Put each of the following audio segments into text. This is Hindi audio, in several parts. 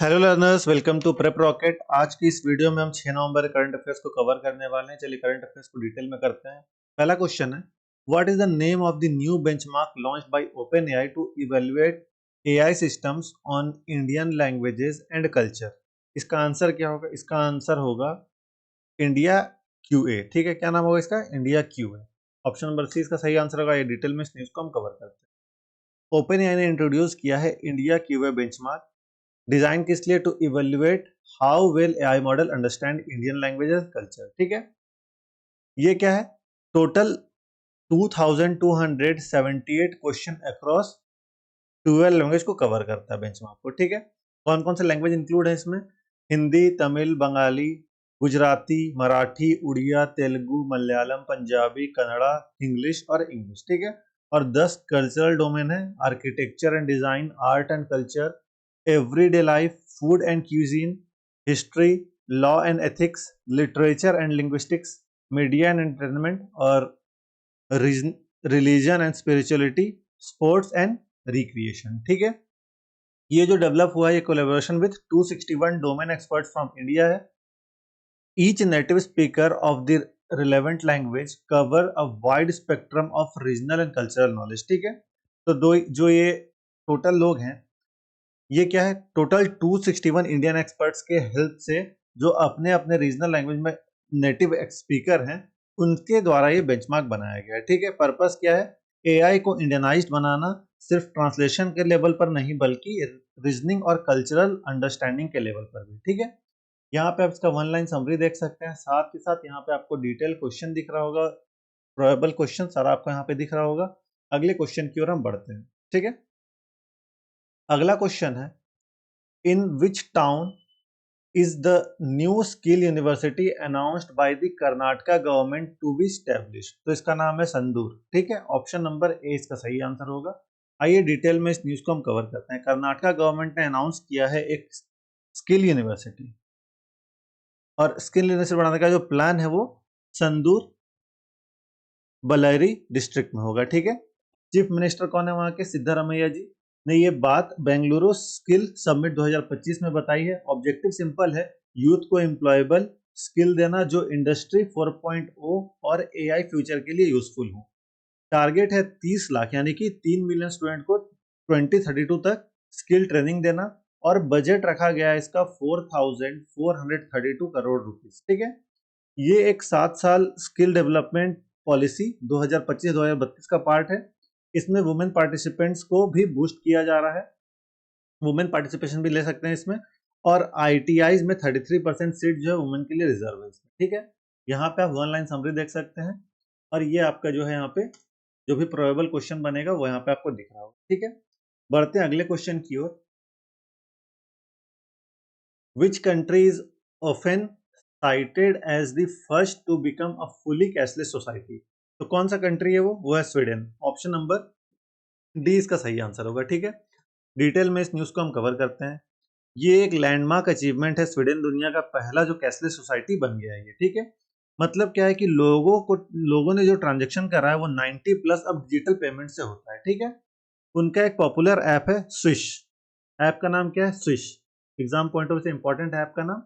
Hello learners, welcome to prep rocket. आज की इस वीडियो में हम 6 नवंबर करंट अफेयर्स को कवर करने वाले हैं। चलिए करंट अफेयर्स को डिटेल में करते हैं। पहला क्वेश्चन है, what is the name of the new benchmark launched by OpenAI to evaluate AI systems on Indian languages and culture. इसका आंसर क्या होगा? इसका आंसर होगा इंडिया क्यूए। ठीक है, क्या नाम होगा इसका? India QA. Option number C इसका सही आंसर होगा। ये डिटेल में इस न्यूज को हम कवर करते हैं। ओपन एआई ने इंट्रोड्यूस किया है इंडिया क्यूए बेंचमार्क। डिजाइन किस लिए? To evaluate how well AI model understand Indian languages culture. ठीक है, ये क्या है? टोटल 2278 क्वेश्चन अक्रॉस 12 लैंग्वेज को कवर करता है बेंचमार्क को। ठीक है, कौन कौन से लैंग्वेज इंक्लूड है इसमें? हिंदी, तमिल, बंगाली, गुजराती, मराठी, उड़िया, तेलुगु, मलयालम, पंजाबी, कन्नड़ा, इंग्लिश और इंग्लिश। ठीक है, और 10 कल्चरल डोमेन है, architecture and design, art and culture, everyday life, food and cuisine, history, law and ethics, literature and linguistics, media and entertainment और religion and spirituality, sports and recreation। ठीक है, ये जो डेवलप हुआ है ये collaboration with 261 domain experts from India है। Each native speaker of the relevant language cover a wide spectrum of regional and cultural knowledge. ठीक है, तो जो ये टोटल लोग हैं, ये क्या है? टोटल 261 इंडियन एक्सपर्ट्स के हेल्प से जो अपने अपने रीजनल लैंग्वेज में नेटिव स्पीकर हैं, उनके द्वारा ये बेंचमार्क बनाया गया है। ठीक है, पर्पस क्या है? एआई को इंडियनाइज्ड बनाना, सिर्फ ट्रांसलेशन के लेवल पर नहीं बल्कि रीजनिंग और कल्चरल अंडरस्टैंडिंग के लेवल पर भी। ठीक है, यहाँ पे आप इसका वन लाइन समरी देख सकते हैं, साथ ही साथ यहाँ पे आपको डिटेल क्वेश्चन दिख रहा होगा, प्रोबेबल क्वेश्चन सारा आपको यहाँ पे दिख रहा होगा। अगले क्वेश्चन की ओर हम बढ़ते हैं। ठीक है, अगला क्वेश्चन है, in which town is the new skill university announced by the Karnataka government to be established? तो इसका नाम है संदूर। ठीक है, ऑप्शन नंबर ए इसका सही आंसर होगा। आइए डिटेल में इस न्यूज को हम कवर करते हैं। कर्नाटका गवर्नमेंट ने अनाउंस किया है एक स्किल यूनिवर्सिटी, और स्किल यूनिवर्सिटी बनाने का जो प्लान है वो संदूर बलैरी डिस्ट्रिक्ट में होगा। ठीक है, चीफ मिनिस्टर कौन है वहां के? सिद्धारमैया जी ने ये बात बेंगलुरु स्किल समिट 2025 में बताई है। ऑब्जेक्टिव सिंपल है, यूथ को एम्प्लॉयबल स्किल देना जो इंडस्ट्री 4.0 और एआई फ्यूचर के लिए यूजफुल हो। टारगेट है 30 लाख यानी कि 3 मिलियन स्टूडेंट को 2032 तक स्किल ट्रेनिंग देना, और बजट रखा गया है इसका 4432 करोड़ रुपीस। ठीक है, ये एक 7 साल स्किल डेवलपमेंट पॉलिसी 2025-2032 का पार्ट है। इसमें वुमेन पार्टिसिपेंट्स को भी बूस्ट किया जा रहा है, वुमेन पार्टिसिपेशन भी ले सकते हैं इसमें, और आईटीआईज में 33% सीट जो है वुमेन के लिए रिजर्व है इसमें। ठीक है, यहाँ पे आप वन लाइन समरी देख सकते हैं, और ये आपका जो है यहाँ पे जो भी प्रोबेबल क्वेश्चन बनेगा वो यहाँ पे आपको दिख रहा होगा। ठीक है, बढ़ते हैं अगले क्वेश्चन की ओर। Which country is often cited as the first to become a fully cashless society? तो कौन सा कंट्री है वो है स्वीडन। ऑप्शन नंबर डी इसका सही आंसर होगा। ठीक है, डिटेल में इस न्यूज को हम कवर करते हैं। ये एक लैंडमार्क अचीवमेंट है, स्वीडन दुनिया का पहला जो कैशलेस सोसाइटी बन गया है ये। ठीक है, मतलब क्या है कि लोगों ने जो ट्रांजेक्शन करा है वो 90 प्लस अब डिजिटल पेमेंट से होता है। ठीक है, उनका एक पॉपुलर ऐप है स्विश। ऐप का नाम क्या है? स्विश। एग्जाम पॉइंट ऑफ से इंपॉर्टेंट है ऐप का नाम,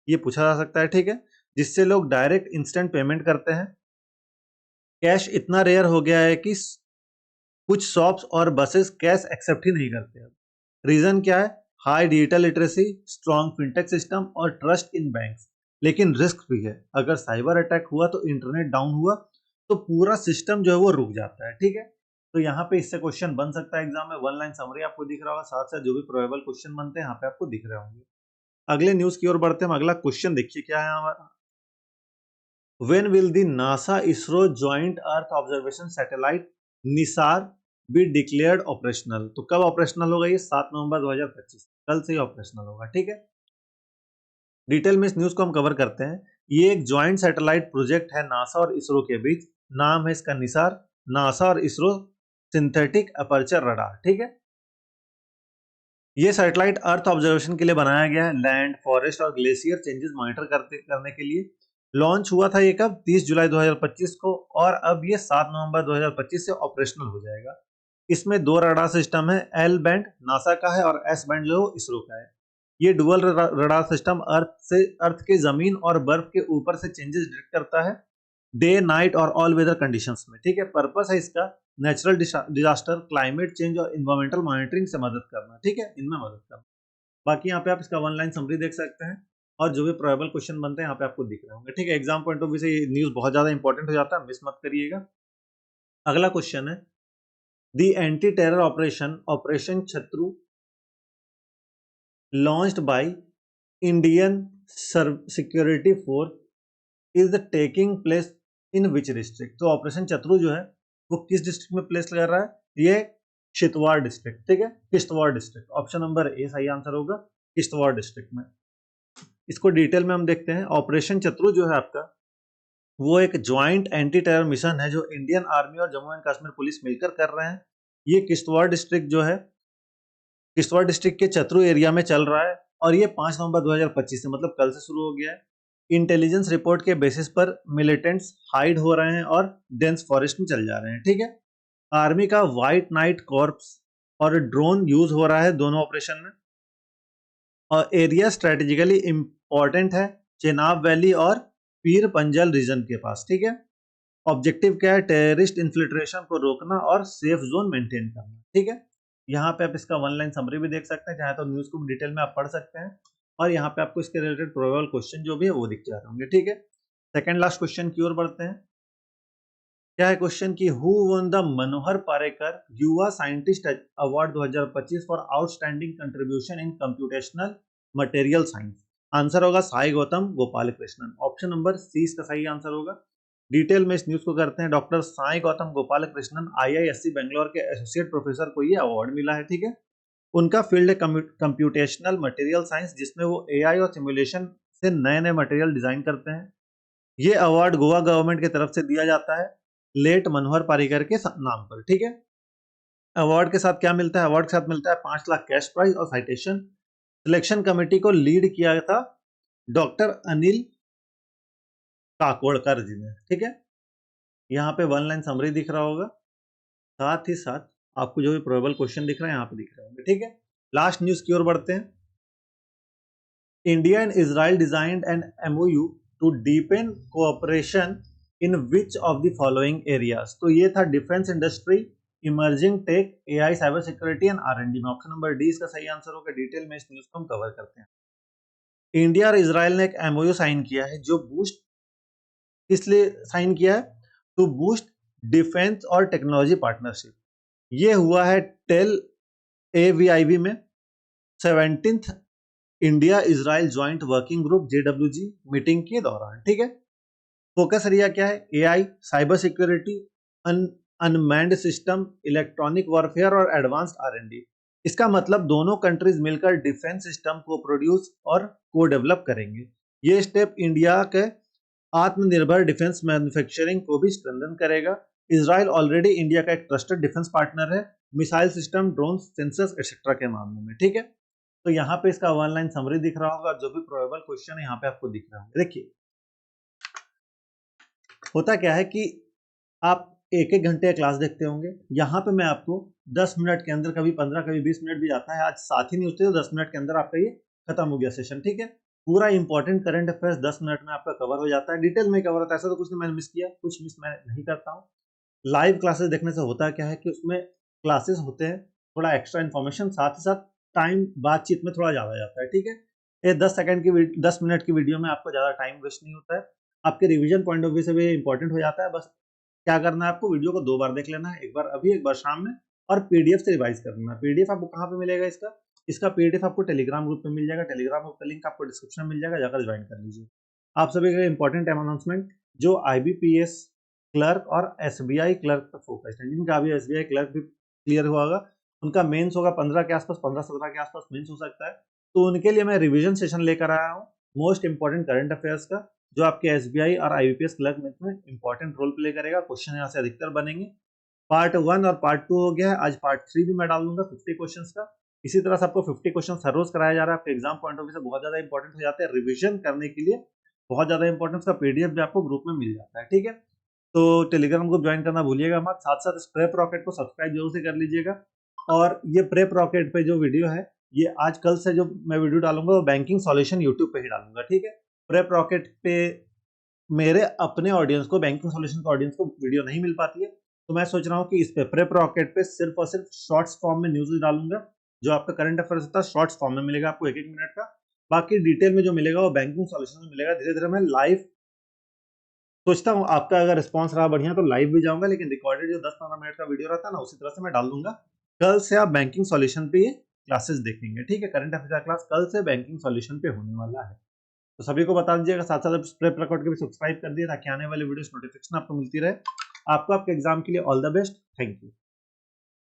ये पूछा जा सकता है। ठीक है, जिससे लोग डायरेक्ट इंस्टेंट पेमेंट करते हैं। कैश इतना रेयर हो गया है कि कुछ शॉप्स और बसेस कैश एक्सेप्ट ही नहीं करते। रीजन क्या है? High digital literacy, strong fintech system और ट्रस्ट इन बैंक्स। लेकिन रिस्क भी है, अगर साइबर अटैक हुआ तो इंटरनेट डाउन हुआ तो पूरा सिस्टम जो है वो रुक जाता है। ठीक है, तो यहाँ पे इससे क्वेश्चन बन सकता है एग्जाम में। वन लाइन समरी आपको दिख रहा होगा, साथ साथ जो भी प्रोबेबल क्वेश्चन बनते हैं यहाँ पे आपको दिख रहे होंगे। अगले न्यूज की ओर बढ़ते हैं। अगला क्वेश्चन देखिए क्या है हमारा। When will the NASA ISRO Joint Earth Observation Satellite Nisar be declared operational? तो कब ऑपरेशनल होगा ये? 7 नवंबर 2025, कल से ही ऑपरेशनल होगा। ठीक है, डिटेल में इस न्यूज को हम कवर करते हैं। ये एक ज्वाइंट सैटेलाइट प्रोजेक्ट है नासा और इसरो के बीच। नाम है इसका निसार, नासा और इसरो सिंथेटिक अपर्चर रडार। ठीक है, ये सैटेलाइट अर्थ ऑब्जर्वेशन के लिए बनाया गया है, लैंड, फॉरेस्ट और ग्लेशियर चेंजेस मॉनिटर करने के लिए। लॉन्च हुआ था ये कब? 30 जुलाई 2025 को, और अब ये 7 नवंबर 2025 से ऑपरेशनल हो जाएगा। इसमें 2 रडार सिस्टम है, एल बैंड नासा का है और एस बैंड जो इसरो का है। ये डुअल रडार सिस्टम अर्थ के जमीन और बर्फ के ऊपर से चेंजेस डिटेक्ट करता है डे नाइट और ऑल वेदर कंडीशंस में, ठीक है। पर्पस है इसका नेचुरल डिजास्टर, क्लाइमेट चेंज और इन्वायरमेंटल मॉनिटरिंग से मदद करना, ठीक है, इनमें मदद करना। बाकी यहाँ पे आप इसका वन लाइन समरी देख सकते हैं और जो भी प्रोबेबल क्वेश्चन बनते हैं यहाँ पे आपको दिख रहे होंगे, ठीक है। एग्जाम पॉइंट ऑफ व्यू से ये न्यूज बहुत ज्यादा इंपॉर्टेंट हो जाता है, मिस मत करिएगा। अगला क्वेश्चन है दी एंटी टेरर ऑपरेशन शत्रु launched by Indian security force is the taking place in which district. तो ऑपरेशन शत्रु जो है वो किस डिस्ट्रिक्ट में प्लेस कर रहा है, ये किश्तवाड़ डिस्ट्रिक्ट, ठीक है, Kishtwar district. Option number A सही आंसर होगा, किश्तवाड़ डिस्ट्रिक्ट में। इसको डिटेल में हम देखते हैं। ऑपरेशन शत्रु जो है आपका वो एक ज्वाइंट एंटी टेरर मिशन है जो इंडियन आर्मी और जम्मू एंड कश्मीर पुलिस मिलकर कर रहे हैं। ये किश्तवाड़ डिस्ट्रिक्ट जो है किश्तवाड़ डिस्ट्रिक्ट के चतरू एरिया में चल रहा है और ये 5 नवंबर 2025 से मतलब कल से शुरू हो गया है। इंटेलिजेंस रिपोर्ट के बेसिस पर मिलिटेंट्स हाइड हो रहे हैं और डेंस फॉरेस्ट में चल जा रहे हैं, ठीक है। आर्मी का व्हाइट नाइट कॉर्प्स और ड्रोन यूज हो रहा है दोनों ऑपरेशन में और एरिया स्ट्रेटेजिकली इंपॉर्टेंट है चेनाब वैली और पीर पंजल रीजन के पास, ठीक है। ऑब्जेक्टिव क्या है, टेररिस्ट इन्फिल्ट्रेशन को रोकना और सेफ जोन मेंटेन करना, ठीक है। यहाँ पे आप इसका वन लाइन समरी भी देख सकते हैं, चाहे तो न्यूज को डिटेल में आप पढ़ सकते हैं और यहाँ पे आपको इसके रिलेटेड प्रोबेबल क्वेश्चन जो भी है वो दिख जा रहे होंगे, ठीक है। सेकंड लास्ट क्वेश्चन की ओर बढ़ते हैं। क्या है क्वेश्चन की who won the Manohar Parrikar Yuva scientist award 2025 for outstanding contribution in computational material science. Answer होगा Sai Gautam Gopal Krishnan. Option number C इसका सही आंसर होगा। डिटेल में इस न्यूज को करते हैं। डॉक्टर साई गौतम गोपाल कृष्णन IISc बेंगलोर के एसोसिएट प्रोफेसर को ये अवार्ड मिला है, ठीक है। उनका फील्ड है कंप्यूटेशनल मटेरियल साइंस जिसमें वो AI और सिमुलेशन से नए नए मटेरियल डिजाइन करते हैं। ये अवार्ड गोवा गवर्नमेंट की तरफ से दिया जाता है लेट मनोहर पारिकर के नाम पर, ठीक है। अवार्ड के साथ क्या मिलता है, अवार्ड के साथ मिलता है 5 लाख कैश प्राइज और साइटेशन। सिलेक्शन कमेटी को लीड किया था डॉक्टर अनिल काकोड़कर जी ने, ठीक है। यहाँ पे वन लाइन समरी दिख रहा होगा, साथ ही साथ आपको जो भी प्रोबेबल क्वेश्चन दिख रहे हैं यहाँ पे दिख रहे होंगे, ठीक है। लास्ट न्यूज की ओर बढ़ते हैं। India and Israel designed an MOU to deepen cooperation in which of the following areas. तो ये था defence industry, emerging tech, AI, cyber security and R&D में। ऑप्शन नंबर डी इसका सही आंसर होगा। डिटेल में इस न्यूज को हम कवर करते हैं। इंडिया और इजराइल ने एक MOU साइन किया है जो बूस्ट किस लिए साइन किया है, टू बूस्ट डिफेंस और टेक्नोलॉजी पार्टनरशिप। ये हुआ है टेल AVIB में 17th India Israel joint working group JWG meeting के दौरान, ठीक है। फोकस एरिया क्या है, AI, cyber security, unmanned system, electronic warfare और एडवांस्ड R&D। इसका मतलब दोनों कंट्रीज मिलकर डिफेंस सिस्टम को प्रोड्यूस और को डेवलप करेंगे। ये स्टेप इंडिया के आत्मनिर्भर डिफेंस मैन्युफैक्चरिंग को भी स्ट्रेंथन करेगा। इजराइल ऑलरेडी इंडिया का एक ट्रस्टेड डिफेंस पार्टनर है missile system, drone, sensors etcetera के मामले में, ठीक है। तो यहाँ पे इसका वन लाइन समरी दिख रहा होगा, जो भी प्रोबेबल क्वेश्चन है यहाँ पे आपको दिख रहा होगा। देखिए होता क्या है कि आप एक एक घंटे क्लास देखते होंगे, यहाँ पे मैं आपको 10 मिनट के अंदर, कभी 15, कभी 20 मिनट भी जाता है, आज साथ ही नहीं होते तो 10 मिनट के अंदर आपका ये खत्म हो गया सेशन, ठीक है। पूरा इंपॉर्टेंट करंट अफेयर्स 10 मिनट में आपका कवर हो जाता है, डिटेल में कवर होता है। ऐसा तो कुछ नहीं मैंने मिस किया, कुछ मिस मैं नहीं करता हूँ। लाइव क्लासेस देखने से होता क्या है कि उसमें क्लासेस होते हैं, थोड़ा एक्स्ट्रा इन्फॉर्मेशन, साथ ही साथ टाइम बातचीत में थोड़ा ज़्यादा जाता है, ठीक है। ये 10 मिनट की वीडियो में आपको ज़्यादा टाइम वेस्ट नहीं होता है, आपके रिवीजन पॉइंट ऑफ व्यू से भी इंपॉर्टेंट हो जाता है। बस क्या करना है, आपको वीडियो को 2 बार देख लेना है, एक बार अभी, एक बार शाम में, और PDF से रिवाइज करना है। PDF आपको कहाँ पे मिलेगा, इसका PDF आपको टेलीग्राम ग्रुप में मिल जाएगा। टेलीग्राम ग्रुप का लिंक आपको डिस्क्रिप्शन में मिल जाएगा, जाकर ज्वाइन कर लीजिए। आप सभी का इंपॉर्टेंट अनाउंसमेंट, जो IBPS क्लर्क और SBI क्लर्क पर फोकस है, जिनका अभी SBI क्लर्क भी क्लियर हुआ होगा, उनका मेंस होगा 15 के आसपास, 15-17 के आसपास मेंस हो सकता है। तो उनके लिए मैं रिवीजन सेशन लेकर आया हूँ मोस्ट इंपॉर्टेंट करंट अफेयर्स का, जो आपके SBI और IBPS क्लर्क में इंपॉर्टेंट रोल प्ले करेगा। क्वेश्चन यहाँ से अधिकतर बनेंगे। पार्ट 1 और पार्ट 2 हो गया है, आज पार्ट 3 भी मैं डाल दूंगा 50 क्वेश्चन का। इसी तरह से आपको 50 क्वेश्चन हर रोज कराया जा रहा है, आपके एग्जाम पॉइंट ऑफ व्यू से बहुत ज्यादा इंपॉर्टेंट हो जाते हैं, रिविजन करने के लिए बहुत ज्यादा इंपॉर्टेंट का PDF भी आपको ग्रुप में मिल जाता है, ठीक है। तो टेलीग्राम ग्रुप ज्वाइन करना भूलिएगा मत, साथ साथ इस प्रेप रॉकेट को सब्सक्राइब जरूर से कर लीजिएगा। और ये प्रेप रॉकेट पे जो वीडियो है ये आज कल से जो मैं वीडियो डालूंगा वो बैंकिंग सॉल्यूशन यूट्यूब पे ही डालूंगा, ठीक है। प्रेप रॉकेट पे मेरे अपने ऑडियंस को, बैंकिंग सॉल्यूशन के ऑडियंस को वीडियो नहीं मिल पाती है, तो मैं सोच रहा हूँ कि इस पे प्रेप रॉकेट पे सिर्फ और सिर्फ शॉर्ट्स फॉर्म में न्यूज डालूंगा। जो आपका करंट अफेयर्स होता है शॉर्ट्स फॉर्म में मिलेगा आपको 1-1 मिनट का, बाकी डिटेल में जो मिलेगा वो बैंकिंग सॉल्यूशन में मिलेगा। धीरे धीरे मैं लाइव सोचता हूँ आपका अगर रिस्पॉन्स रहा बढ़िया तो लाइव भी जाऊंगा, लेकिन रिकॉर्डेड जो 10-15 मिनट का वीडियो रहता है ना उसी तरह से मैं डाल दूंगा। कल से आप बैंकिंग सॉल्यूशन पे ये क्लासेस देखेंगे, ठीक है। करंट अफेयर का क्लास कल से बैंकिंग सॉल्यूशन पे होने वाला है, तो सभी को बता दीजिएगा। साथ साथ प्रेप रिकॉर्ड के भी सब्सक्राइब कर दिए ताकि आने वाले वीडियोस नोटिफिकेशन आपको मिलती रहे। आपको आपके एग्जाम के लिए all the best. Thank you.